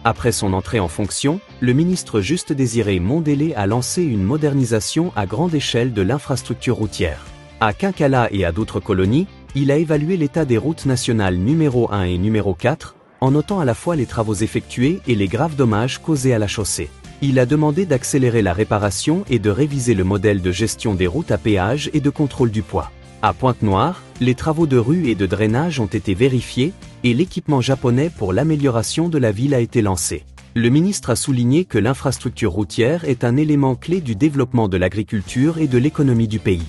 Après son entrée en fonction, le ministre Juste-Désiré Mondélé a lancé une modernisation à grande échelle de l'infrastructure routière. À Quincalla et à d'autres colonies, il a évalué l'état des routes nationales numéro 1 et numéro 4, en notant à la fois les travaux effectués et les graves dommages causés à la chaussée. Il a demandé d'accélérer la réparation et de réviser le modèle de gestion des routes à péage et de contrôle du poids. À Pointe-Noire, les travaux de rue et de drainage ont été vérifiés et l'équipement japonais pour l'amélioration de la ville a été lancé. Le ministre a souligné que l'infrastructure routière est un élément clé du développement de l'agriculture et de l'économie du pays.